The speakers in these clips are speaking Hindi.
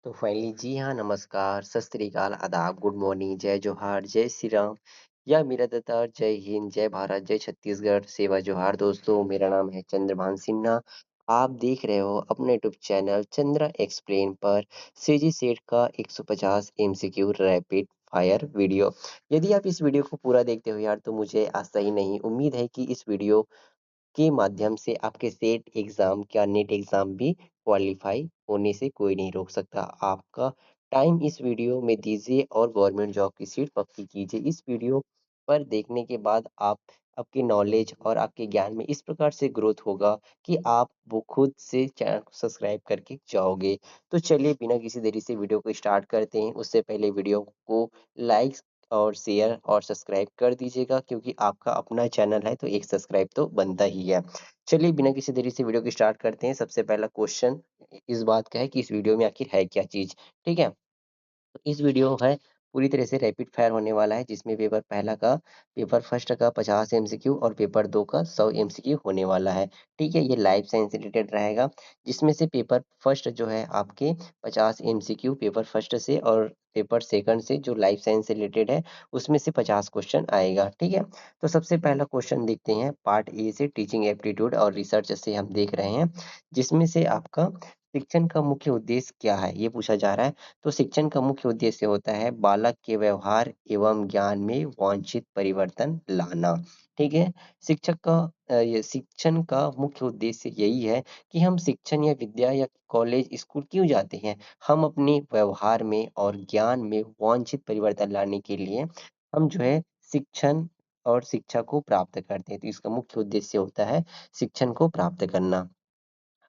तो फाइनली जी हाँ, नमस्कार, सत श्री अकाल, आदाब, गुड मॉर्निंग, जय जोहार, जय श्री राम, या मेरा दत्तार, जय हिंद, जय भारत, जय छत्तीसगढ़, सेवा जोहार दोस्तों, मेरा नाम है चंद्रभान सिन्हा। आप देख रहे हो अपने यूट्यूब चैनल चंद्रा एक्सप्लेन पर सीजी सेट का 150 एमसीक्यू रैपिड फायर वीडियो। यदि आप इस वीडियो को पूरा देखते हो यार तो मुझे आशा ही नहीं उम्मीद है कि इस वीडियो के माध्यम से आपके सेट एग्जाम या नेट एग्जाम भी क्वालिफाई होने से कोई नहीं रोक सकता। आपका टाइम इस वीडियो में दीजिए और गवर्नमेंट जॉब की सीट पक्की कीजिए। इस वीडियो पर देखने के बाद आप आपकी नॉलेज और आपके ज्ञान में इस प्रकार से ग्रोथ होगा कि आप वो खुद से चैनल को सब्सक्राइब करके जाओगे। तो चलिए बिना किसी देरी से वीडियो को स्टार्ट करते हैं। उससे पहले वीडियो को लाइक और शेयर और सब्सक्राइब कर दीजिएगा क्योंकि आपका अपना चैनल है तो एक सब्सक्राइब तो बनता ही है। चलिए बिना किसी देरी से वीडियो को स्टार्ट करते हैं। सबसे पहला क्वेश्चन इस बात का है कि इस वीडियो में आखिर है क्या चीज़, ठीक है? तो इस वीडियो है पूरी तरह से रैपिड फायर होने वाला है जिसमें पेपर फर्स्ट का 50 एमसीक्यू और पेपर 2 का 100 एमसीक्यू होने वाला है। ठीक है, ये लाइफ साइंस से रिलेटेड रहेगा जिसमें से पेपर फर्स्ट जो है आपके 50 एमसीक्यू पेपर फर्स्ट से और पेपर सेकंड से जो लाइफ साइंस से रिलेटेड है उसमें से 50 क्वेश्चन आएगा। ठीक है, तो सबसे पहला क्वेश्चन देखते हैं पार्ट ए से टीचिंग एप्टीट्यूड और रिसर्च से हम देख रहे हैं जिसमें से आपका शिक्षण का मुख्य उद्देश्य क्या है ये पूछा जा रहा है। तो शिक्षण का मुख्य उद्देश्य होता है बालक के व्यवहार एवं ज्ञान में वांछित परिवर्तन लाना। ठीक है, ये शिक्षण का मुख्य उद्देश्य यही है कि हम शिक्षण या विद्या या कॉलेज स्कूल क्यों जाते हैं। हम अपने व्यवहार में और ज्ञान में वांछित परिवर्तन लाने के लिए हम जो है शिक्षण और शिक्षा को प्राप्त करते हैं। तो इसका मुख्य उद्देश्य होता है शिक्षण को प्राप्त करना।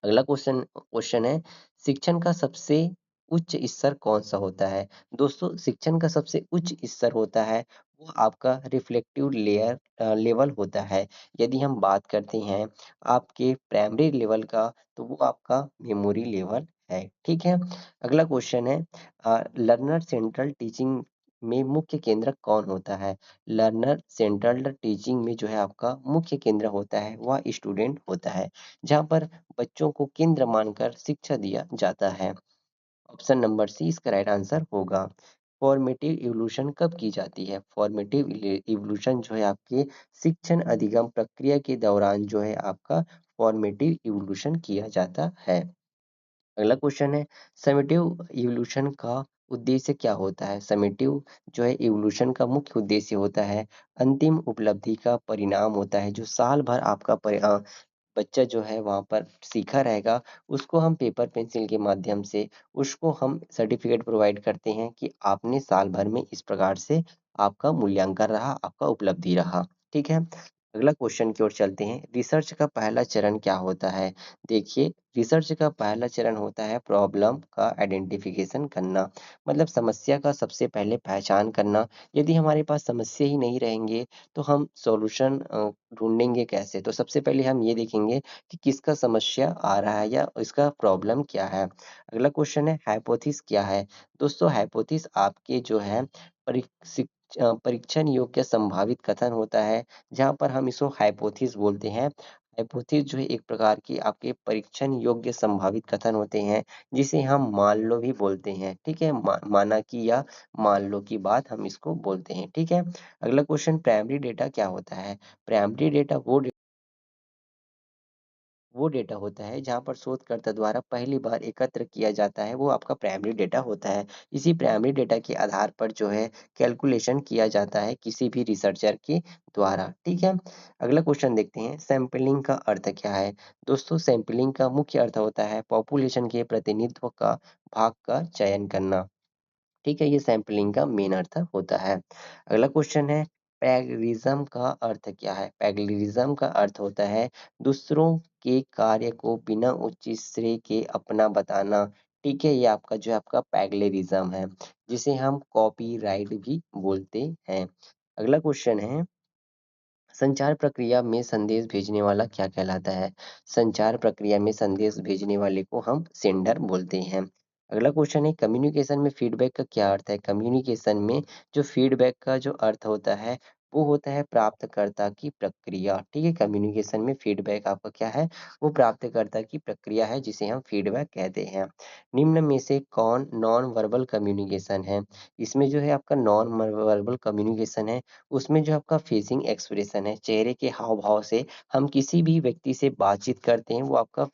अगला क्वेश्चन है शिक्षण का सबसे उच्च स्तर कौन सा होता है। दोस्तों शिक्षण का सबसे उच्च स्तर होता है वो आपका रिफ्लेक्टिव लेवल होता है। यदि हम बात करते हैं आपके प्राइमरी लेवल का तो वो आपका मेमोरी लेवल है। ठीक है, अगला क्वेश्चन है लर्नर सेंट्रल टीचिंग में मुख्य केंद्र कौन होता है। लर्नर सेंट्रल टीचिंग में जो है आपका मुख्य केंद्र होता है वह स्टूडेंट होता है जहाँ पर बच्चों को केंद्र मानकर शिक्षा दिया जाता है। ऑप्शन नंबर सी इसका राइट आंसर होगा। फॉर्मेटिव इवोल्यूशन कब की जाती है। फॉर्मेटिव इवोल्यूशन जो है आपके शिक्षण अधिगम प्रक्रिया के दौरान जो है आपका फॉर्मेटिव इवोल्यूशन किया जाता है। अगला क्वेश्चन है समेटिव इवोल्यूशन का उद्देश्य क्या होता है। समेटिव जो है इवोल्यूशन का मुख्य उद्देश्य होता है अंतिम उपलब्धि का परिणाम होता है जो साल भर आपका बच्चा जो है वहाँ पर सीखा रहेगा उसको हम पेपर पेंसिल के माध्यम से उसको हम सर्टिफिकेट प्रोवाइड करते हैं कि आपने साल भर में इस प्रकार से आपका मूल्यांकन रहा, आपका उपलब्धि रहा। ठीक है, अगला क्वेश्चन की ओर चलते हैं। रिसर्च का पहला चरण क्या होता है। देखिए रिसर्च का पहला चरण होता है प्रॉब्लम का आइडेंटिफिकेशन करना, मतलब समस्या का सबसे पहले पहचान करना। यदि हमारे पास समस्या ही नहीं रहेंगे तो हम सॉल्यूशन ढूँढेंगे कैसे? तो सबसे पहले हम ये देखेंगे कि किसका समस्या आ रहा है या इसका प्रॉब्लम क्या है। अगला क्वेश्चन है हाइपोथिस क्या है? दोस्तों हाइपोथिस आपके जो है परीक्षण योग्य संभावित कथन होता है, जहाँ पर हम इसको हाइपोथिस बोलते हैं। हाइपोथिस जो है एक प्रकार की आपके परीक्षण योग्य संभावित कथन होते हैं, जिसे हम मान लो भी बोलते हैं। ठीक है? माना कि या मान लो की बात हम इसको बोलते हैं। ठीक है? अगला क्वेश्चन प्राइमरी डेटा क्या होता है? प्राइमरी डेटा वो डेटा होता है जहाँ पर शोधकर्ता द्वारा पहली बार एकत्र किया जाता है वो आपका प्राइमरी डेटा होता है। इसी प्राइमरी डेटा के आधार पर जो है कैलकुलेशन किया जाता है किसी भी रिसर्चर के द्वारा। ठीक है, अगला क्वेश्चन देखते हैं सैंपलिंग का अर्थ क्या है। दोस्तों सैंपलिंग का मुख्य अर्थ होता है पॉपुलेशन के प्रतिनिधित्व का भाग का चयन करना। ठीक है, ये सैंपलिंग का मेन अर्थ होता है। अगला क्वेश्चन है प्लेगरिज्म का अर्थ क्या है। प्लेगरिज्म का अर्थ होता है दूसरों के कार्य को बिना उचित श्रेय के अपना बताना। ठीक है, ये आपका जो है आपका प्लेगरिज्म है जिसे हम कॉपीराइट भी बोलते हैं। अगला क्वेश्चन है संचार प्रक्रिया में संदेश भेजने वाला क्या कहलाता है। संचार प्रक्रिया में संदेश भेजने वाले को हम सेंडर बोलते हैं। अगला क्वेश्चन है कम्युनिकेशन में फीडबैक का क्या अर्थ है। कम्युनिकेशन में जो फीडबैक का जो अर्थ होता है वो होता है प्राप्तकर्ता की प्रक्रिया, ठीक है? कम्युनिकेशन में फीडबैक आपका क्या है? वो प्राप्तकर्ता की प्रक्रिया है जिसे हम फीडबैक कहते हैं। निम्न में से कौन नॉन वर्बल कम्युनिकेशन है? इसमें जो है आपका नॉन वर्बल कम्युनिकेशन है, उसमें जो आपका फेसिंग एक्सप्रेशन है, चेहरे के हाव-भाव से हम किसी भी व्यक्ति से बातचीत करते हैं, वो आपका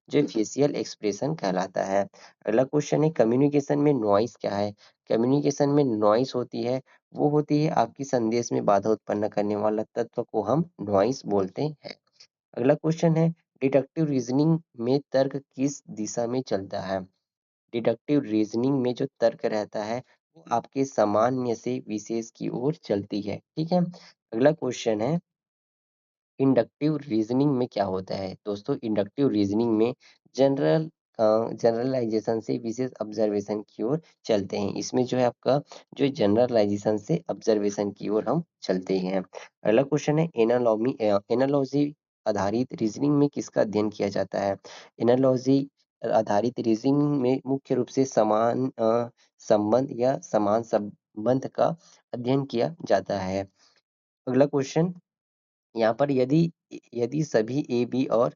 जो फेशियल एक्सप्रेशन कहलाता है। अगला क्वेश्चन है कम्युनिकेशन में नॉइज़ क्या है? कम्युनिकेशन में नॉइज़ होती है, वो होती है आपकी संदेश में बाधा उत्पन्न करने वाला तत्व को हम नॉइज़ बोलते हैं। अगला क्वेश्चन है डिडक्टिव रीजनिंग में तर्क किस दिशा में चलता है? डिडक्टिव रीजनिंग में जो तर्क रहता है वो आपके सामान्य से विशेष की ओर चलती है, ठीक है? अगला क्वेश्चन है इंडक्टिव रीजनिंग में क्या होता है? दोस्तों इंडक्टिव रीजनिंग में जनरल जनरलाइजेशन से विशेष ऑब्जर्वेशन की ओर चलते हैं। इसमें जो है आपका जो जनरलाइजेशन से ऑब्जर्वेशन की ओर हम चलते हैं। अगला क्वेश्चन है एनालॉजी आधारित रीजनिंग में किसका अध्ययन किया जाता है? एनालॉजी आधारित रीजनिंग में मुख्य रूप से समान संबंध या समान संबंध का अध्ययन किया जाता है। अगला क्वेश्चन यहाँ पर यदि यदि सभी ए बी और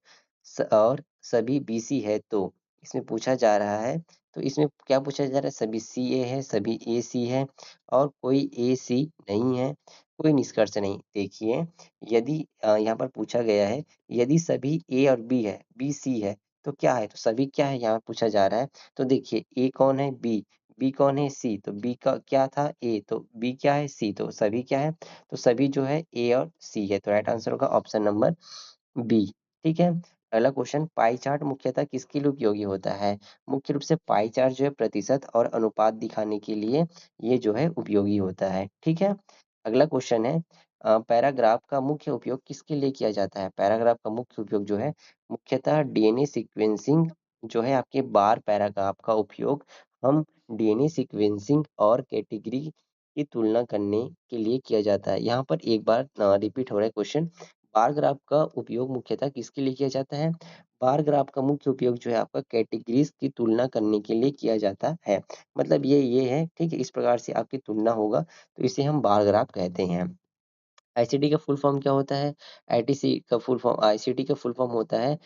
सभी बी सी है तो इसमें पूछा जा रहा है तो इसमें क्या पूछा जा रहा है सभी सी ए है सभी ए सी है और कोई ए सी नहीं है कोई निष्कर्ष नहीं देखिए यदि यहाँ पर पूछा गया है यदि सभी ए और बी है बी सी है तो क्या है तो सभी क्या है यहाँ पूछा जा रहा है तो देखिए ए कौन है बी कौन है सी तो बी का क्या था ए तो बी क्या है सी तो सभी क्या है तो सभी जो है ए और सी है तो राइट आंसर होगा ऑप्शन नंबर बी। ठीक है अगला क्वेश्चन पाई चार्ट मुख्यतः किसके लिए उपयोगी होता है मुख्य रूप से पाई चार्ट जो है प्रतिशत और अनुपात दिखाने के लिए ये जो है उपयोगी होता है ठीक है अगला क्वेश्चन है पैराग्राफ का मुख्य उपयोग किसके लिए किया जाता है पैराग्राफ का मुख्य उपयोग जो है मुख्यतः डीएनए सीक्वेंसिंग जो है आपके बार पैराग्राफ का उपयोग हम डीएनए सीक्वेंसिंग और कैटेगरी की तुलना करने के लिए किया जाता है यहाँ पर एक बार रिपीट हो रहा है क्वेश्चन बार ग्राफ का उपयोग मुख्यतः किसके लिए किया जाता है बार ग्राफ का मुख्य उपयोग जो है आपका कैटेगरीज की तुलना करने के लिए किया जाता है मतलब ये है ठीक है इस प्रकार से आपकी तुलना होगा तो इसे हम बार ग्राफ कहते हैं आईसीटी का फुल फॉर्म क्या होता है आईटीसी का फुल फॉर्म आईसीटी का फुल फॉर्म होता है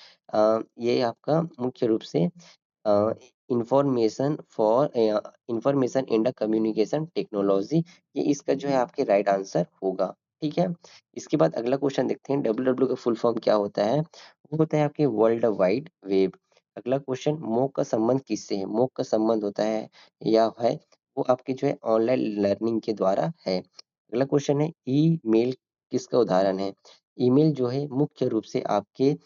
ये आपका मुख्य रूप से information for information in the communication technology ये इसका जो है आपके राइट आंसर होगा ठीक है इसके बाद अगला क्वेश्चन देखते हैं डब्ल्यू डब्ल्यू का फुल फॉर्म क्या होता है वो होता है आपके वर्ल्ड वाइड वेब अगला क्वेश्चन मोक का संबंध किससे है मोक का संबंध होता है या है वो आपके जो है ऑनलाइन लर्निंग के द्वारा है अगला क्वेश्चन है ईमेल किसका उदाहरण है ईमेल जो है मुख्य रूप से आपके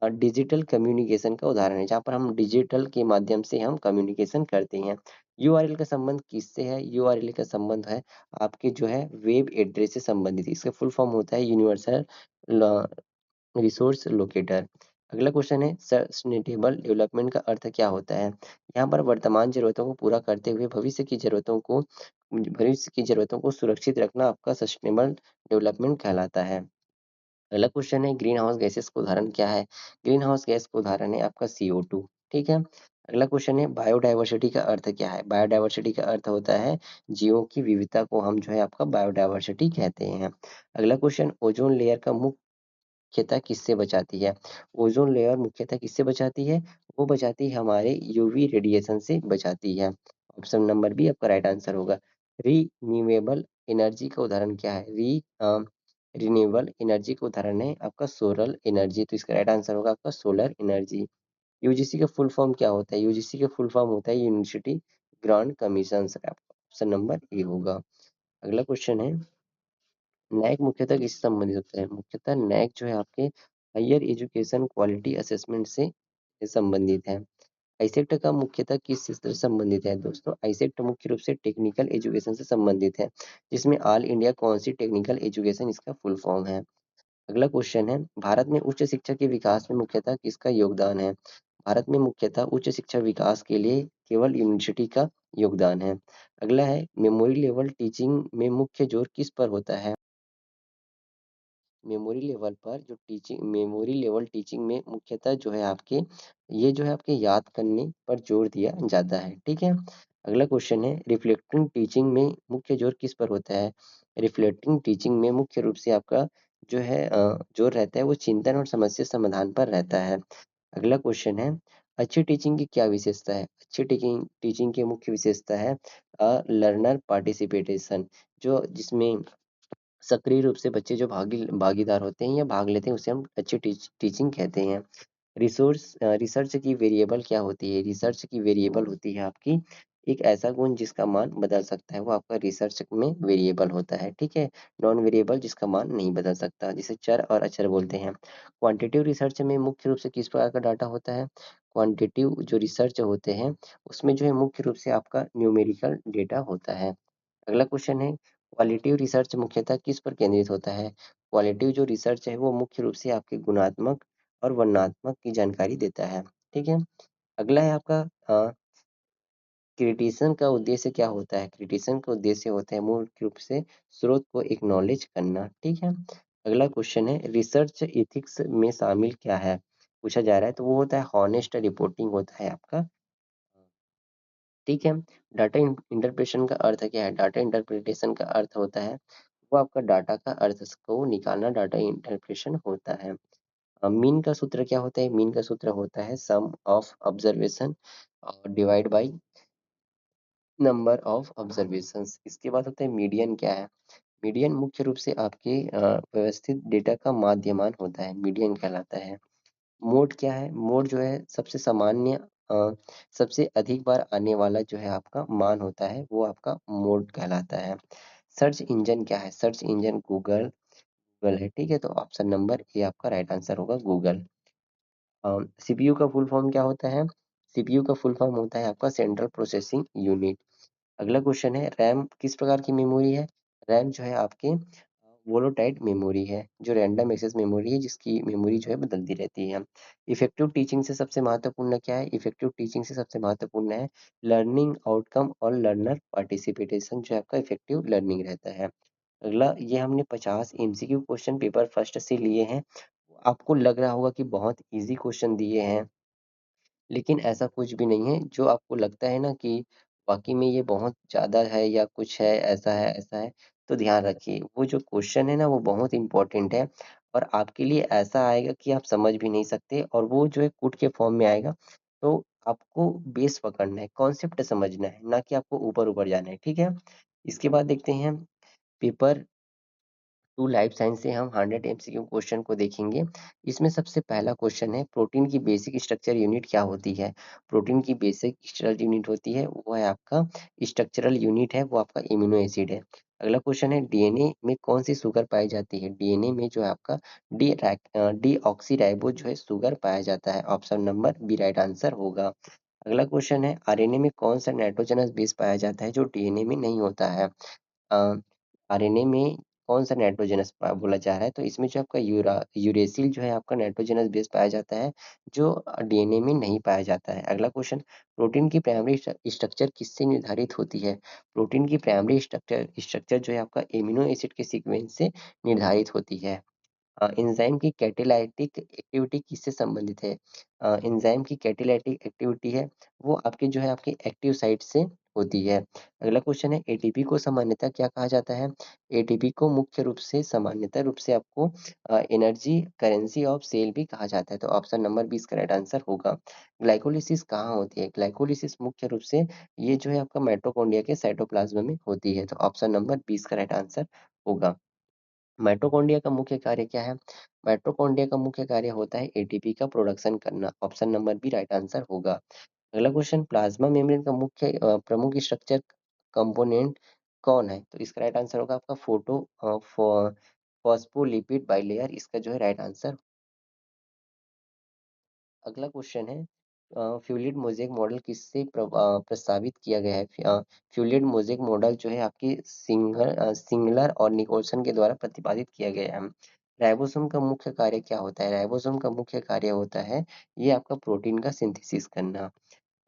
डिजिटल कम्युनिकेशन का उदाहरण है जहाँ पर हम डिजिटल के माध्यम से हम कम्युनिकेशन करते हैं यूआरएल का संबंध किससे है यूआरएल का संबंध है आपके जो है वेब एड्रेस से संबंधित इसका फुल फॉर्म होता है यूनिवर्सल रिसोर्स लोकेटर अगला क्वेश्चन है सस्टेनेबल डेवलपमेंट का अर्थ क्या होता है यहाँ पर वर्तमान जरूरतों को पूरा करते हुए भविष्य की जरूरतों को सुरक्षित रखना आपका सस्टेनेबल डेवलपमेंट कहलाता है अगला क्वेश्चन है ग्रीन हाउस गैसेस का उदाहरण क्या है ग्रीन हाउस गैस का उदाहरण है आपका CO2 ठीक है अगला क्वेश्चन है बायोडायवर्सिटी का अर्थ क्या है बायोडायवर्सिटी का अर्थ होता है जीवों की विविधता को हम जो है आपका बायोडायवर्सिटी कहते हैं अगला क्वेश्चन ओजोन लेयर का मुख्यतः किससे बचाती है ओजोन लेयर मुख्यतः किससे बचाती है वो बचाती है हमारे यूवी रेडिएशन से बचाती है ऑप्शन नंबर बी आपका राइट आंसर होगा रीन्यूएबल एनर्जी का उदाहरण क्या है रिन्यूएबल एनर्जी का उदाहरण है आपका सोलर एनर्जी तो इसका राइट आंसर होगा आपका सोलर एनर्जी यूजीसी का फुल फॉर्म क्या होता है यूजीसी का फुल फॉर्म होता है university grant commission option number A होगा अगला क्वेश्चन है नैक मुख्यतः किससे संबंधित होता है मुख्यतः नैक जो है आपके हायर एजुकेशन क्वालिटी असेसमेंट से संबंधित है आइसेक्ट का मुख्यतः किस चीज से संबंधित है दोस्तों आइसेक्ट मुख्य रूप से टेक्निकल एजुकेशन से संबंधित है जिसमें ऑल इंडिया कौन सी टेक्निकल एजुकेशन इसका फुल फॉर्म है अगला क्वेश्चन है भारत में उच्च शिक्षा के विकास में मुख्यतः किसका योगदान है भारत में मुख्यतः उच्च शिक्षा विकास के लिए केवल यूनिवर्सिटी का योगदान है अगला है मेमोरी लेवल टीचिंग में मुख्य जोर किस पर होता है मेमोरी लेवल टीचिंग में मुख्यतः जो है आपके ये जो है आपके याद करने पर जोर दिया जाता है ठीक है अगला क्वेश्चन है रिफ्लेक्टिंग टीचिंग में मुख्य जोर किस पर होता है? रिफ्लेक्टिंग टीचिंग में मुख्य रूप से आपका जो है जोर रहता है वो चिंतन और समस्या समाधान पर रहता है। अगला क्वेश्चन है अच्छी टीचिंग की क्या विशेषता है? अच्छी टीचिंग टीचिंग की मुख्य विशेषता है लर्नर पार्टिसिपेशन, जो जिसमें सक्रिय रूप से बच्चे जो भागीदार होते हैं या भाग लेते हैं उसे हम अच्छी टीचिंग कहते हैं। रिसर्च की वेरिएबल क्या होती है? रिसर्च की वेरिएबल होती है आपकी एक ऐसा गुण जिसका मान बदल सकता है, वो आपका रिसर्च में वेरिएबल होता है, ठीक है? नॉन वेरिएबल जिसका मान नहीं बदल सकता, जिसे चर और अचर बोलते हैं। क्वांटिटेटिव रिसर्च में मुख्य रूप से किस प्रकार का डाटा होता है? क्वांटिटेटिव जो रिसर्च होते हैं, उसमें जो है मुख्य रूप से आपका न्यूमेरिकल डेटा होता है। अगला क्वेश्चन है क्वालिटेटिव रिसर्च मुख्यतः किस पर केंद्रित होता है? क्वालिटेटिव जो रिसर्च है वो मुख्य रूप से आपके गुणात्मक और वर्णनात्मक की जानकारी देता है, ठीक है? अगला है आपका क्रिटिसिज्म का उद्देश्य क्या होता है? क्रिटिसिज्म का उद्देश्य होता है मूल रूप से स्रोत को एक्नॉलेज करना, ठीक है? अगला क्वेश्चन है रिसर्च एथिक्स में शामिल क्या है? पूछा जा रहा है, तो वो होता है हॉनेस्ट रिपोर्टिंग होता है आपका, ठीक है? डाटा इंटरप्रिटेशन का अर्थ क्या है? डाटा इंटरप्रिटेशन का अर्थ होता है वो आपका डाटा का अर्थ को निकालना, डाटा इंटरप्रिटेशन होता है। मीन का सूत्र क्या होता है? मीन का सूत्र होता है sum of observation divide by number of observations. इसके बाद होता है मीडियन क्या है? मीडियन मुख्य रूप से आपके व्यवस्थित डेटा का माध्यमान होता है, मीडियन कहलाता है। मोड क्या है? मोड जो है सबसे सामान्य सबसे अधिक बार आने वाला जो है आपका मान होता है, वो आपका मोड कहलाता है। सर्च इंजन क्या है? सर्च इंजन गूगल गूगल है, ठीक है? तो ऑप्शन नंबर ए आपका राइट आंसर होगा गूगल। सीपीयू का फुल फॉर्म क्या होता है? सीपीयू का फुल फॉर्म होता है आपका सेंट्रल प्रोसेसिंग यूनिट। अगला क्वेश्चन है रैम किस प्रकार की मेमोरी है? रैम जो है आपके वोलोटाइप मेमोरी है, जो रैंडम एक्सेस मेमोरी है जिसकी मेमोरी जो है बदलती रहती है। इफेक्टिव टीचिंग से सबसे महत्वपूर्ण क्या है? इफेक्टिव टीचिंग से सबसे महत्वपूर्ण है लर्निंग आउटकम और लर्नर पार्टिसिपेशन, जो आपका इफेक्टिव लर्निंग रहता है। अगला ये हमने 50 एमसीक्यू क्वेश्चन पेपर फर्स्ट से लिए हैं। आपको लग रहा होगा कि बहुत इजी क्वेश्चन दिए हैं, लेकिन ऐसा कुछ भी नहीं है। जो आपको लगता है ना कि वाक़ई में ये बहुत ज़्यादा है या कुछ है, ऐसा है, तो ध्यान रखिए वो जो क्वेश्चन है ना वो बहुत इम्पोर्टेंट है और आपके लिए ऐसा आएगा कि आप समझ भी नहीं सकते और वो जो है कूट के फॉर्म में आएगा। तो आपको बेस पकड़ना है, कॉन्सेप्ट समझना है, ना कि आपको ऊपर-ऊपर जाना है, ठीक है? इसके बाद देखते हैं पेपर 2 लाइफ साइंस से हम 100 एमसीक्यू क्वेश्चन को देखेंगे। इसमें सबसे पहला क्वेश्चन है प्रोटीन की बेसिक स्ट्रक्चर यूनिट क्या होती है? प्रोटीन की बेसिक स्ट्रक्चरल यूनिट होती है वो है आपका स्ट्रक्चरल यूनिट है वो आपका इम्यूनो एसिड है। अगला क्वेश्चन है डीएनए में कौन सी शुगर पाई जाती है? डीएनए में जो है आपका डीऑक्सीराइबोज जो है शुगर पाया जाता है। Option number B right answer होगा। अगला क्वेश्चन है आरएनए में कौन सा नाइट्रोजनस बेस पाया जाता है जो डीएनए में नहीं होता है? अ, आरएनए में कौन-सा नाइट्रोजनस बोला जा रहा है, तो इसमें जो आपका यूरेसिल जो है आपका नाइट्रोजनस बेस पाया जाता है, जो डीएनए में नहीं पाया जाता है। अगला क्वेश्चन प्रोटीन की प्राइमरी स्ट्रक्चर किससे निर्धारित होती है? प्रोटीन की प्राइमरी स्ट्रक्चर जो है आपका एमिनो एसिड के सीक्वेंस से निर्धारित होती है। एंजाइम की कैटालाइटिक एक्टिविटी किससे संबंधित है? एंजाइम की कैटालाइटिक एक्टिविटी है वो आपके जो है आपके एक्टिव साइट से होती है। अगला क्वेश्चन है एटीपी को सामान्यतः क्या कहा जाता है? एटीपी को मुख्य रूप से सामान्यतः रूप से आपको एनर्जी करेंसी ऑफ सेल भी कहा जाता है, तो ऑप्शन नंबर 20 का राइट आंसर होगा। ग्लाइकोलिसिस कहाँ होती है? ग्लाइकोलिसिस मुख्य रूप से ये जो है आपका माइटोकॉन्ड्रिया के साइटोप्लाज्म में होती है, तो ऑप्शन नंबर 20 का राइट आंसर होगा। माइटोकॉन्ड्रिया का मुख्य कार्य क्या है? माइटोकॉन्ड्रिया का मुख्य कार्य होता है एटीपी का प्रोडक्शन करना। Option number B right answer होगा। अगला क्वेश्चन प्लाज्मा मेम्ब्रेन का मुख्य प्रमुख स्ट्रक्चर कंपोनेंट कौन है? तो इसका राइट आंसर होगा आपका फॉस्फोलिपिड बाइलेयर, इसका जो है राइट आंसर। अगला क्वेश्चन है फ्यूलिड मोज़ेक मॉडल किससे प्रस्तावित किया गया है? फ्यूलिड मोज़ेक मॉडल जो है आपकी सिंगलर और निकोलसन के द्वारा प्रतिपादित किया गया है। राइबोसोम का मुख्य कार्य क्या होता है? राइबोसोम का मुख्य कार्य होता है ये आपका प्रोटीन का सिंथेसिस करना।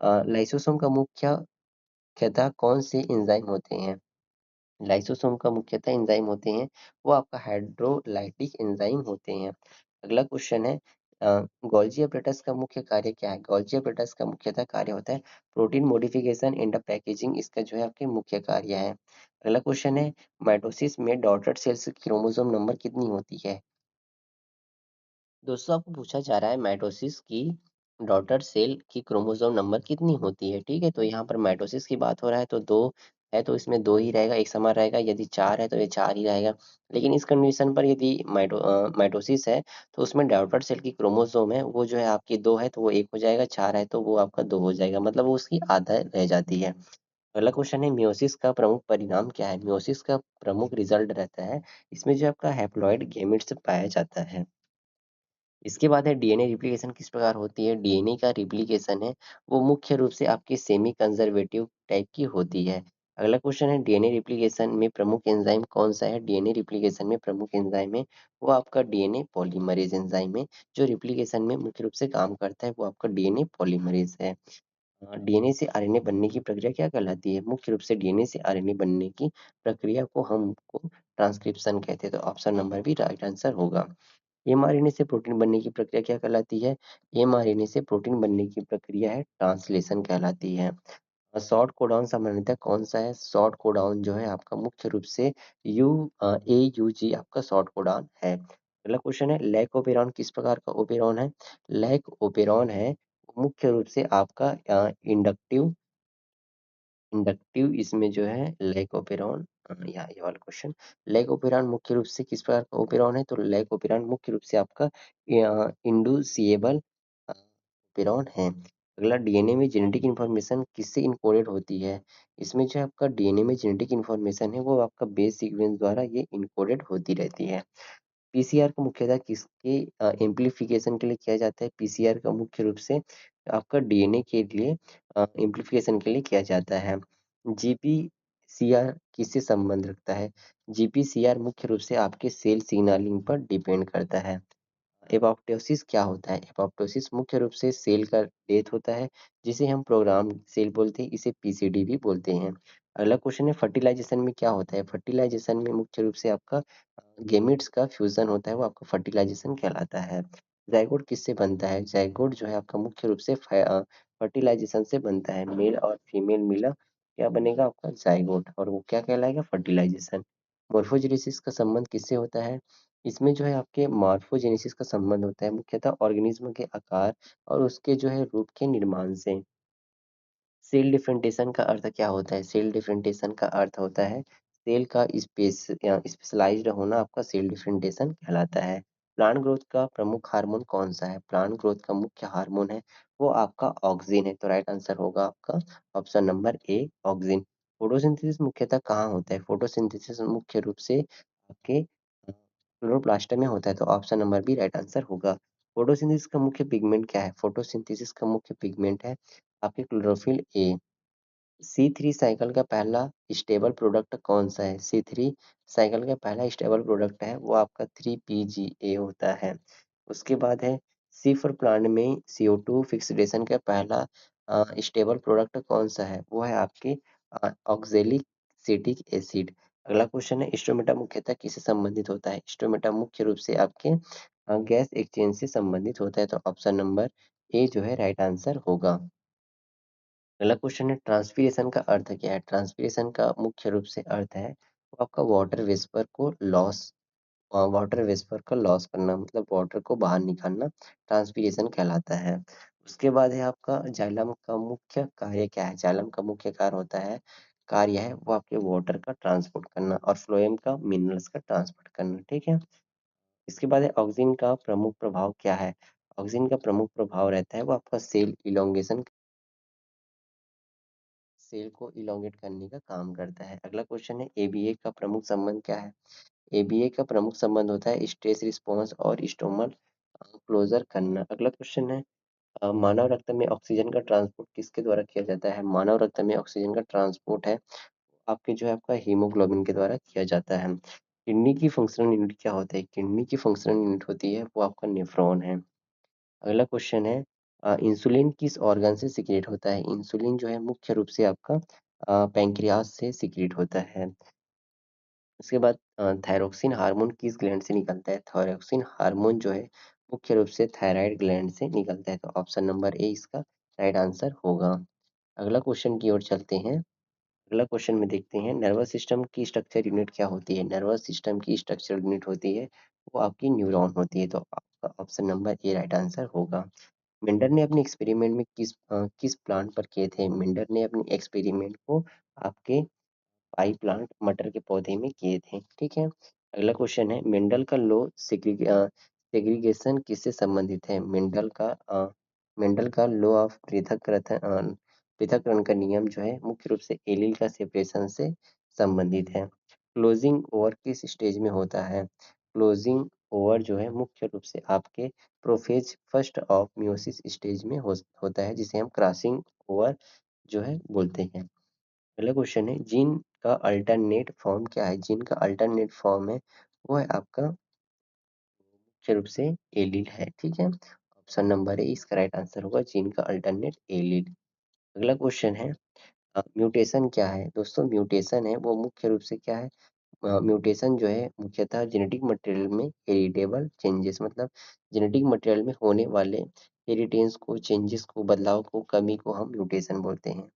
लाइसोसोम का मुख्यतः कौन से एंजाइम होते हैं? लाइसोसोम का मुख्यतः एंजाइम होते हैं वो आपका हाइड्रोलाइटिक एंजाइम होते हैं। अगला क्वेश्चन है गोल्जी एपरेटस का मुख्य कार्य क्या है? गोल्जी एपरेटस का मुख्यतः कार्य होता है protein modification in the packaging, इसका जो है आपके मुख्य कार्य है। अगला क्वेश्चन है माइटोसिस में डॉटर्ड सेल्स की क्रोमोसोम नंबर कितनी होती है? दोस्तों आपको पूछा जा रहा है माइटोसिस की डॉटर सेल की क्रोमोसोम नंबर कितनी होती है, ठीक है? तो यहाँ पर माइटोसिस की बात हो रहा है तो 2 है तो इसमें 2 ही रहेगा, एक समान रहेगा, यदि 4 है तो ये 4 ही रहेगा। लेकिन इस कंडीशन पर यदि माइटोसिस है तो उसमें डॉटर सेल की क्रोमोसोम है वो जो है आपकी 2 है तो वो 1 हो जाएगा, 4 है तो वो आपका 2 हो जाएगा, मतलब वो उसकी आधा रह जाती है। अगला क्वेश्चन है मियोसिस का प्रमुख परिणाम क्या है? मियोसिस का प्रमुख रिजल्ट रहता है इसमें जो आपका हैप्लॉइड गैमेट्स पाया जाता है। इसके बाद है डीएनए रिप्लिकेशन किस प्रकार होती है? डीएनए का रिप्लिकेशन है वो मुख्य रूप से आपकी सेमी कंजर्वेटिव टाइप की होती है। अगला क्वेश्चन है डीएनए रिप्लिकेशन में प्रमुख एंजाइम कौन सा है? डीएनए रिप्लिकेशन में प्रमुख एंजाइम है वो आपका डीएनए पॉलीमरेज एंजाइम है। जो रिप्लिकेशन में मुख्य रूप से काम करता है वो आपका डीएनए पॉलीमरेज है। डीएनए से आरएनए बनने की प्रक्रिया क्या कहलाती है? मुख्य रूप से डीएनए से आरएनए बनने की प्रक्रिया को हमको ट्रांसक्रिप्शन कहते हैं, तो option number B right answer होगा। एमआरएनए से प्रोटीन बनने की प्रक्रिया क्या कहलाती है? एमआरएनए से प्रोटीन बनने की प्रक्रिया है ट्रांसलेशन कहलाती है। शॉर्ट कोडॉन सामान्यतः कौन सा है? शॉर्ट कोडॉन जो है आपका मुख्य रूप से AUG आपका शॉर्ट कोडॉन है। अगला क्वेश्चन है लैक ओपेरॉन किस प्रकार का ओपेरॉन है? लैक ओपेरॉन है मुख्य रूप से आपका इंडक्टिव इंडक्टिव इसमें जो है लैकोपेरॉन यहाँ ये वाला क्वेश्चन लैकोपेरॉन मुख्य रूप से किस प्रकार का ओपेरॉन है? तो लैकोपेरॉन मुख्य रूप से आपका इंडुसिएबल ओपेरॉन है। अगला डीएनए में जेनेटिक इन्फॉर्मेशन किससे इनकोडेड होती है? इसमें जो आपका डीएनए में जेनेटिक इन्फॉर्मेशन है वो आपका बेस सीक्वेंस द्वारा ये इनकोडेड होती रहती है। पीसीआर का मुख्यतः किसके एम्प्लीफिकेशन के लिए किया जाता है? पीसीआर का मुख्य रूप से आपका डीएनए के लिए एम्प्लीफिकेशन के लिए किया जाता है। जीपीसीआर किससे संबंध रखता है? जीपीसीआर मुख्य रूप से आपके सेल सिग्नलिंग पर डिपेंड करता है। एपोप्टोसिस क्या होता है? एपोप्टोसिस मुख्य रूप से सेल का डेथ होता है जिसे हम प्रोग्राम सेल बोलते हैं, इसे पीसीडी भी बोलते हैं। अगला क्वेश्चन है फर्टिलाइजेशन में क्या होता है? फर्टिलाइजेशन में मुख्य रूप से आपका गेमिट्स का फ्यूजन होता है वो आपका फर्टिलाइजेशन कहलाता है। ज़ाइगोट किससे बनता है? ज़ाइगोट जो है आपका मुख्य रूप से फर्टिलाइजेशन से बनता है। मेल और फीमेल मिला क्या बनेगा आपका ज़ाइगोट और वो क्या कहलाएगा? फर्टिलाइजेशन। मोर्फोजेनेसिस का संबंध किससे होता है? इसमें जो है आपके मॉर्फोजेनेसिस का संबंध होता है मुख्यतः ऑर्गेनिज्म के आकार और उसके जो है रूप के निर्माण से। सेल डिफरेंटेशन का अर्थ क्या होता है? सेल डिफरेंटेशन का अर्थ होता है सेल का स्पेशलाइज्ड होना आपका सेल डिफरेंटेशन कहलाता है। प्लांट ग्रोथ का प्रमुख हार्मोन कौन सा है? प्लांट ग्रोथ का मुख्य हार्मोन है वो आपका ऑक्सिन है, तो राइट आंसर होगा आपका option number A auxin. Photosynthesis मुख्यतः कहाँ होता है? फोटोसिंथेसिस मुख्य रूप से आपके क्लोरोप्लास्ट में होता है, तो option number B right answer होगा। फोटोसिंथेसिस का मुख्य पिगमेंट क्या है? फोटोसिंथेसिस का मुख्य पिगमेंट है आपके क्लोरोफिल ए। C3 साइकिल का पहला स्टेबल प्रोडक्ट कौन सा है? C3 साइकिल का पहला स्टेबल प्रोडक्ट है वो आपका 3PGA होता है। उसके बाद है सी फॉर प्लांट में CO2 फिक्सेशन का पहला स्टेबल प्रोडक्ट कौन सा है? वो है आपके ऑक्जेलिक एसिटिक एसिड। अगला क्वेश्चन है स्टोमेटा मुख्यतः किससे संबंधित होता है? स्टोमेटा मुख्य रूप से आपके गैस एक्सचेंज से संबंधित होता है, तो ऑप्शन नंबर ए जो है राइट आंसर होगा। अगला क्वेश्चन है ट्रांसपीरेशन का अर्थ क्या है? ट्रांसपीरेशन का मुख्य रूप से अर्थ है वो आपका वाटर वेस्पर का लॉस करना, मतलब वाटर को बाहर निकालना ट्रांसपीरेशन कहलाता है। उसके बाद है आपका जाइलम का मुख्य कार्य क्या है? जाइलम का मुख्य कार्य होता है कार्य है वो आपके वाटर का ट्रांसपोर्ट करना और फ्लोएम का मिनरल्स का ट्रांसपोर्ट करना, ठीक है। इसके बाद है ऑक्सीजन का प्रमुख प्रभाव क्या है? ऑक्सीजन का प्रमुख प्रभाव रहता है वो आपका सेल को इलोंगेट करने का काम करता है। अगला क्वेश्चन है एबीए का प्रमुख संबंध क्या है? एबीए का प्रमुख संबंध होता है स्ट्रेस रिस्पॉन्स और स्टोमल क्लोजर करना। अगला क्वेश्चन है मानव रक्त में ऑक्सीजन का ट्रांसपोर्ट किसके द्वारा किया जाता है? मानव रक्त में ऑक्सीजन का ट्रांसपोर्ट है आपके जो है आपका हीमोग्लोबिन के द्वारा किया जाता है। किडनी की फंक्शनल यूनिट क्या होता है? किडनी की फंक्शनल यूनिट होती है वो आपका नेफ्रॉन है। अगला क्वेश्चन है इंसुलिन किस ऑर्गन से सिक्रेट होता है? इंसुलिन जो है मुख्य रूप से आपका पैंक्रियास से सिक्रेट होता है। उसके बाद थायरोक्सिन हार्मोन किस ग्लैंड से निकलता है? थायरोक्सिन हार्मोन जो है मुख्य रूप से थायराइड ग्लैंड से निकलता है। तो ऑप्शन नंबर ए इसका राइट आंसर होगा। अगला क्वेश्चन की ओर चलते हैं। अगला क्वेश्चन में देखते हैं, नर्वस सिस्टम की स्ट्रक्चर यूनिट क्या होती है? नर्वस सिस्टम की स्ट्रक्चर यूनिट होती है वो आपकी न्यूरॉन होती है। तो आपका option number A right answer होगा। मेंडल ने अपने एक्सपेरिमेंट में किस प्लांट पर किए थे? मेंडल ने अपने एक्सपेरिमेंट को आपके पाई प्लांट मटर के पौधे में किए थे। ठीक है। अगला क्वेश्चन है, मेंडल का लॉ सेग्रीगेशन किससे संबंधित है? मेंडल का लॉ ऑफ पृथक्करण का नियम जो है मुख्य रूप से एलील का सेपरेशन से संबंधित है। क्लोजिंग ओवर किस स्टेज में होता है? क्लोजिंग ओवर जो है मुख्य रूप से आपके prophase first of meiosis stage में होता है, जिसे हम क्रॉसिंग ओवर जो है बोलते हैं। अगला क्वेश्चन है, जीन का अल्टरनेट फॉर्म क्या है? जीन का अल्टरनेट फॉर्म है वो है आपका मुख्य रूप से एलील है। ठीक है। ऑप्शन नंबर ए इसका राइट आंसर होगा, जीन का अल्टरनेट एलील। अगला क्वेश्चन है, म्यूटेशन क्या है? दोस्तों म्यूटेशन है वो मुख्य रूप से क्या है? म्यूटेशन जो है मुख्यतः जेनेटिक मटेरियल में हेरिटेबल चेंजेस, मतलब जेनेटिक मटेरियल में होने वाले हेरिटेंस को, चेंजेस को, बदलाव को, कमी को हम म्यूटेशन बोलते हैं।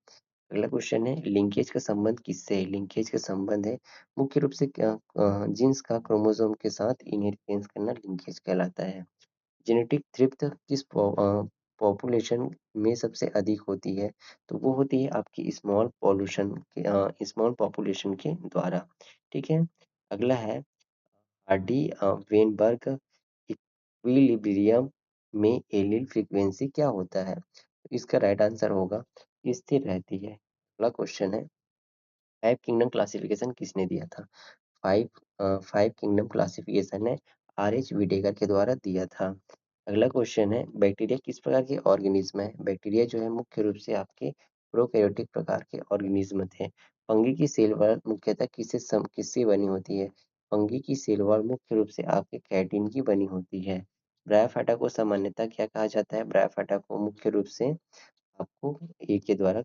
अगला क्वेश्चन है, लिंकेज का संबंध किससे है? लिंकेज का संबंध है मुख्य रूप से जीन्स का क्रोमोसोम के साथ इनहेरिटेंस करना लिंकेज कहलाता है। जेनेटिक थ्रिफ्ट किस पॉपुलेशन में सबसे अधिक होती है? तो वो होती है आपकी स्मॉल पॉपुलेशन के द्वारा। ठीक है। अगला है, हार्डी वेनबर्ग इक्विलिब्रियम में एलील फ्रीक्वेंसी क्या होता है? इसका राइट आंसर होगा, स्थिर रहती है। अगला क्वेश्चन है, फाइव किंगडम क्लासिफिकेशन किसने दिया था? फाइव किंगडम क्लासिफिकेशन है आर एच विडेकर के द्वारा दिया था। अगला क्वेश्चन है, बैक्टीरिया किस प्रकार के ऑर्गेनिज्म है? बैक्टीरिया जो है मुख्य रूप से आपके प्रोकैरियोटिक प्रकार के ऑर्गेनिज्म थे। फंगी की सेल वॉल मुख्यतः किससे बनी होती है? फंगी की सेल वॉल मुख्य रूप से आपके कैटिन की बनी होती है। ब्रायोफाइटा को सामान्यतः क्या कहा जाता है? ब्रायोफाइटा को मुख्य रूप से आपको ए के द्वारा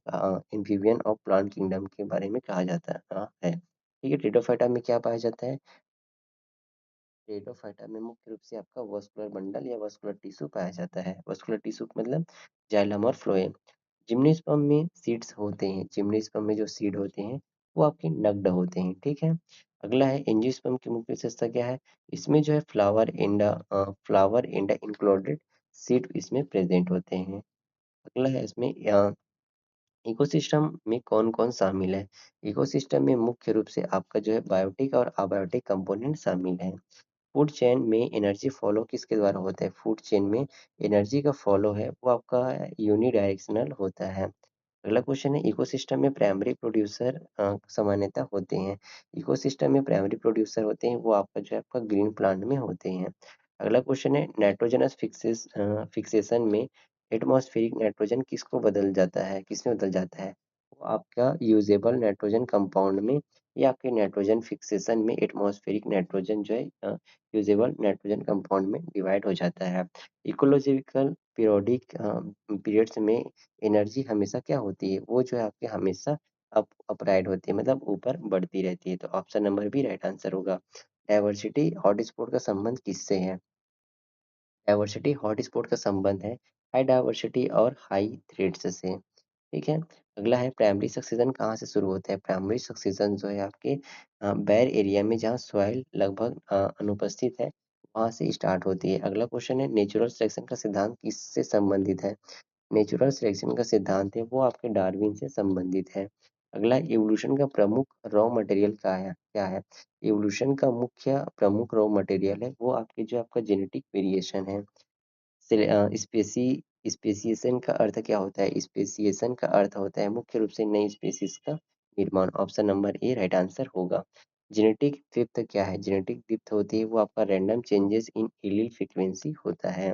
एम्फीबियन और प्लांट किंगडम के बारे में कहा जाता है। ठीक है। टेट्राफाइटा में क्या पाया जाता है? टेट्राफाइटा में मुख्य रूप से आपका वस्कुलर बंडल या वस्कुलर टिश्यू पाया जाता है। वस्कुलर टिश्यू मतलब जाइलम और फ्लोएम। जिम्नोस्पर्म में सीड्स होते हैं। जिम्नोस्पर्म में जो सीड होते हैं वो आपके नग्ड होते हैं। ठीक है। अगला है, एंजियोस्पर्म की मुख्य विशेषता क्या है? इसमें जो है फ्लावर एंड इंक्लूडेड सीड इसमें प्रेजेंट होते हैं। अगला है, इसमें इकोसिस्टम में कौन-कौन शामिल है? इकोसिस्टम में मुख्य रूप से आपका जो है बायोटिक और अबायोटिक कंपोनेंट शामिल हैं। फूड चेन में एनर्जी फॉलो किसके द्वारा होता है? फूड चेन में एनर्जी का फॉलो है वो आपका यूनिडायरेक्शनल होता है। अगला क्वेश्चन है, इकोसिस्टम में प्राइमरी प्रोड्यूसर सामान्यतः होते हैं। इकोसिस्टम में प्राइमरी प्रोड्यूसर होते हैं वो आपका जो है आपका ग्रीन प्लांट में होते हैं। अगला क्वेश्चन है, नाइट्रोजनस फिक्सेशन में एटमॉस्फेरिक नाइट्रोजन किसमें बदल जाता है? वो आपका यूजेबल नाइट्रोजन कंपाउंड में या आपके नाइट्रोजन फिक्सेशन में एटमॉस्फेरिक नाइट्रोजन जो है यूजेबल नाइट्रोजन कंपाउंड में डिवाइड हो जाता है। इकोलॉजिकल पीरियोडिक पीरियड्स में एनर्जी हमेशा क्या होती है? वो जो है आपके हमेशा अपराइट होती है, मतलब ऊपर बढ़ती रहती है। तो option number B right answer होगा। डाइवर्सिटी हॉटस्पॉट का संबंध किससे है? डाइवर्सिटी हॉटस्पॉट का संबंध है हाई डाइवर्सिटी और हाई थ्रेड्स से। ठीक है। अगला है, प्राइमरी सक्सेशन कहाँ से शुरू होता है? प्राइमरी सक्सेशन जो है आपके बैर एरिया में जहाँ सॉइल लगभग अनुपस्थित है वहां से स्टार्ट होती है। अगला क्वेश्चन है, नेचुरल सिलेक्शन का सिद्धांत किससे संबंधित है? नेचुरल सिलेक्शन का सिद्धांत है वो आपके डार्विन से संबंधित है। अगला, इवोल्यूशन का प्रमुख रॉ मटेरियल क्या है? इवोल्यूशन का मुख्य प्रमुख रॉ मटेरियल है वो आपके जो आपका जेनेटिक वेरिएशन है। स्पेसिएशन का अर्थ क्या होता है? स्पेसिएशन का अर्थ होता है मुख्य रूप से नई स्पीशीज का निर्माण। Option number A right answer होगा। जेनेटिक ड्रिफ्ट क्या है? जेनेटिक ड्रिफ्ट होती है वो आपका random changes in allele frequency होता है।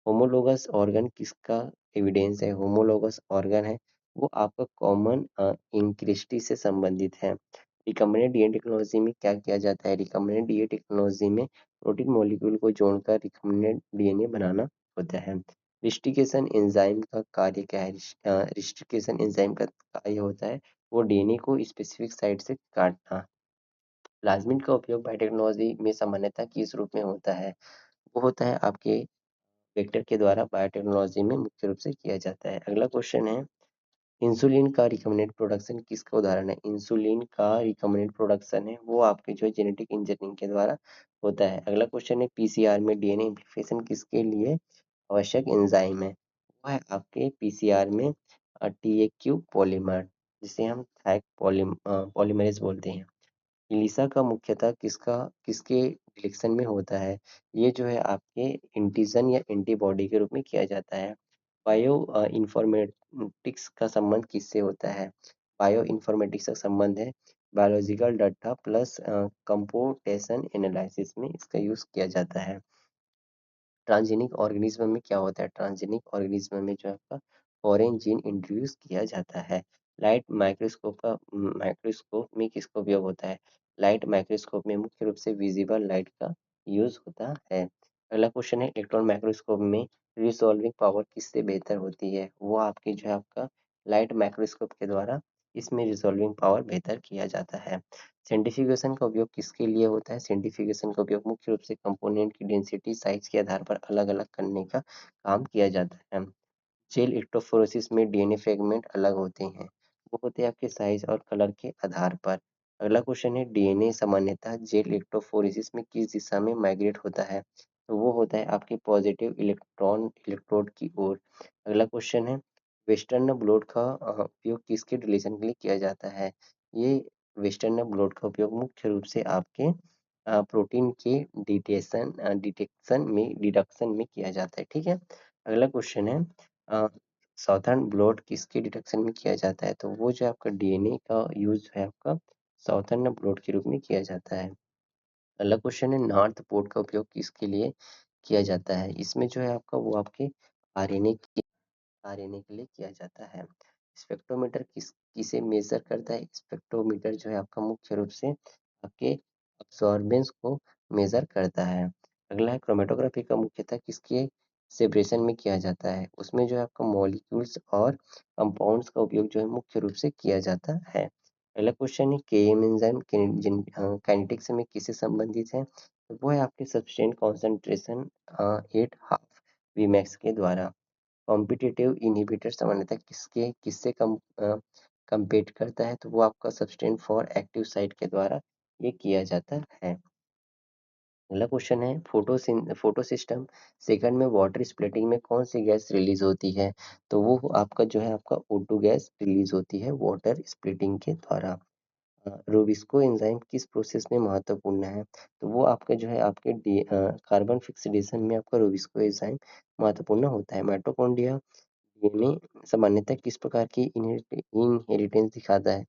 होमोलोगस ऑर्गन किसका एविडेंस है? होमोलोगस ऑर्गन है वो आपका कॉमन इंक्रिस्टी से संबंधित है। रिकम्बिनेंट डीएनए टेक्नोलॉजी में क्या किया जाता है? रिकम्बिनेंट डीएनए टेक्नोलॉजी में प्रोटीन मॉलिक्यूल को जोड़कर रिकम्बिनेंट डीएनए बनाना होता है। रिस्टिकेशन एंजाइम का कार्य क्या है? रिस्टिकेशन एंजाइम का कार्य होता है वो डीएनए को स्पेसिफिक साइट से काटना। प्लाज्मिड का उपयोग बायोटेक्नोलॉजी में सामान्यतः किस रूप में होता है? वो होता है आपके वेक्टर के द्वारा बायोटेक्नोलॉजी में मुख्य रूप से किया जाता है। अगला क्वेश्चन है, इंसुलिन का रिकम्बिनेंट प्रोडक्शन किसका उदाहरण है? इंसुलिन का रिकम्बिनेंट प्रोडक्शन है वो आपके जो जेनेटिक इंजीनियरिंग के द्वारा होता है। अगला क्वेश्चन है, पीसीआर में डीएनए एम्प्लीफिकेशन किसके लिए आवश्यक एंजाइम है? वो है आपके पीसीआर में टीएक्यू पॉलीमर, जिसे हम थैक पॉलीमरेज बोलते हैं। एलिसा का मुख्यतः किसके डिरेक्शन में होता है? ये जो है आपके एंटीजन या एंटीबॉडी के रूप में किया जाता है। बायो इन्फॉर्मेटिक्स का संबंध किससे होता है? बायो इन्फॉर्मेटिक्स का संबंध है biological data plus computation analysis में इसका यूज किया जाता है। ट्रांसजेनिक ऑर्गेनिज्म में क्या होता है? ट्रांसजेनिक ऑर्गेनिज्म में जो है आपका फॉरेन जीन इंट्रोड्यूस किया जाता है। लाइट माइक्रोस्कोप में किसका उपयोग होता है? लाइट माइक्रोस्कोप में मुख्य रूप से विजिबल लाइट का यूज होता है। अगला क्वेश्चन है, इलेक्ट्रॉन माइक्रोस्कोप में रिसॉल्विंग पावर किससे बेहतर होती है? वो आपकी जो है आपका लाइट माइक्रोस्कोप के द्वारा इसमें रिसॉल्विंग पावर बेहतर किया जाता है। सेंट्रीफ्यूगेशन का उपयोग किसके लिए होता है? सेंट्रीफ्यूगेशन का उपयोग मुख्य रूप से कंपोनेंट की डेंसिटी साइज के आधार पर अलग अलग करने का काम किया जाता है। जेल इलेक्ट्रोफोरेसिस में डीएनए फ्रेगमेंट अलग होते हैं, वो होते हैं आपके साइज और कलर के आधार पर। अगला क्वेश्चन है, डीएनए सामान्यतः जेल इलेक्ट्रोफोरेसिस में किस दिशा में माइग्रेट होता है? तो वो होता है आपके पॉजिटिव इलेक्ट्रोड की ओर। अगला क्वेश्चन है, वेस्टर्न ब्लॉट का उपयोग किसके डिलीशन के लिए किया जाता है? ये वेस्टर्न ब्लॉट का उपयोग मुख्य रूप से आपके प्रोटीन के डिडक्शन में किया जाता है। ठीक है। अगला क्वेश्चन है, साउथर्न ब्लॉट किसके डिटेक्शन में किया जाता है? तो वो जो आपका डीएनए का यूज है आपका साउथर्न ब्लॉट के रूप में किया जाता है। अगला क्वेश्चन है, नॉर्थ पोर्ट का उपयोग किसके लिए किया जाता है? इसमें जो है आपका वो आपके आरएनए के लिए किया जाता है। स्पेक्ट्रोमीटर किसे मेजर करता है? स्पेक्ट्रोमीटर जो है आपका मुख्य रूप से आपके अब्सॉर्बेंस को मेजर करता है। अगला है, क्रोमेटोग्राफी का मुख्यतः किसके सेपरेशन में किया जाता है? उसमें जो है आपका मॉलिक्यूल्स और कंपाउंड्स का उपयोग जो है मुख्य रूप से किया जाता है। अगला क्वेश्चन है, केएम एंजाइम काइनेटिक्स में किससे संबंधित है? तो वो है आपके सब्सटेंट कॉन्सेंट्रेशन एट हाफ वीमैक्स के द्वारा। कॉम्पिटिटिव इनहिबिटर सामान्यतः किससे कम्पीट करता है? तो वो आपका सब्सटेंट फॉर एक्टिव साइट के द्वारा ये किया जाता है। अगला क्वेश्चन है, फोटो सिस्टम सेकंड में वाटर स्प्लिटिंग में कौन सी गैस रिलीज होती है? तो वो आपका जो है आपका O2 गैस रिलीज होती है वाटर स्प्लिटिंग के द्वारा। रोबिस्को एंजाइम किस प्रोसेस में महत्वपूर्ण है? तो वो आपका जो है आपके कार्बन फिक्सिडेशन में आपका रोबिस्को एंजाइम महत्वपूर्ण होता है। माइटोकॉन्ड्रिया डीएनए सामान्यतः किस प्रकार की इनहेरिटेंस दिखाता है?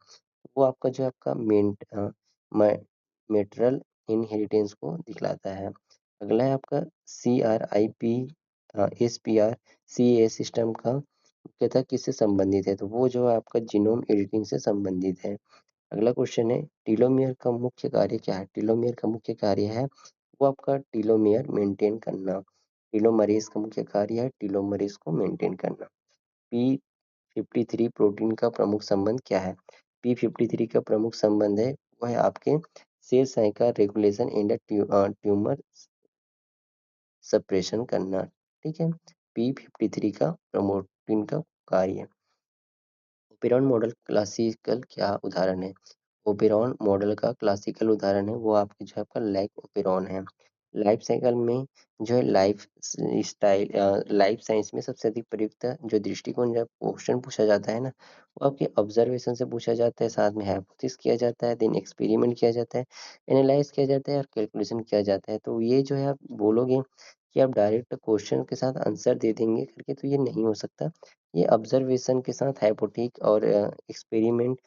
वो आपका जो है आपका मेटरल इनहेरिटेंस को दिखलाता है। अगला है आपका CRIP SPR CA सिस्टम का मुख्यतः किससे संबंधित है? तो वो जो है आपका जीनोम एडिटिंग से संबंधित है। अगला क्वेश्चन है, टीलोमियर का मुख्य कार्य क्या है? टीलोमियर का मुख्य कार्य है वो आपका टीलोमियर मेंटेन करना। टीलोमरेज का मुख्य कार्य है टीलोमरेज को मेंटेन करना। P53 प्रोटीन का प्रमुख संबंध क्या है? P53 का प्रमुख संबंध है वो है आपके cell cycle regulation and tumour suppression करना। ठीक है। P53 का प्रोटीन का कार्य। ओपेरॉन मॉडल क्लासिकल क्या उदाहरण है? ओपेरॉन मॉडल का क्लासिकल उदाहरण है वो आपके जो है आपका लाइक ओपेरॉन है। लाइफ साइकिल में जो है लाइफ साइंस में सबसे अधिक प्रयुक्त जो दृष्टिकोण जब क्वेश्चन पूछा जाता है ना, वो आपके ऑब्जर्वेशन से पूछा जाता है, साथ में हाइपोथेसिस किया जाता है, देन एक्सपेरिमेंट किया जाता है, एनालाइज किया जाता है और कैलकुलेशन किया जाता है। तो ये जो है आप बोलोगे कि आप डायरेक्ट क्वेश्चन के साथ आंसर दे देंगे करके, तो ये नहीं हो सकता। ये ऑब्जर्वेशन के साथ हाइपोथेटिक और एक्सपेरिमेंट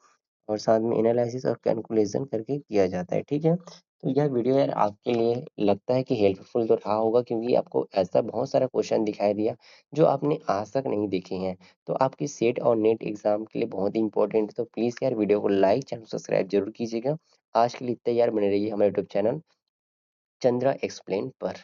और साथ में एनालिसिस और कैलकुलेशन करके किया जाता है। ठीक है। तो यह वीडियो यार आपके लिए लगता है कि हेल्पफुल तो रहा होगा, क्योंकि आपको ऐसा बहुत सारा क्वेश्चन दिखाई दिया जो आपने आज तक नहीं देखे हैं। तो आपकी सेट और नेट एग्जाम के लिए बहुत ही इंपॉर्टेंट है। तो प्लीज़ यार वीडियो को लाइक चैनल सब्सक्राइब जरूर कीजिएगा। आज के लिए इतना यार बने रहिए हमारे यूट्यूब चैनल चंद्रा एक्सप्लेन पर।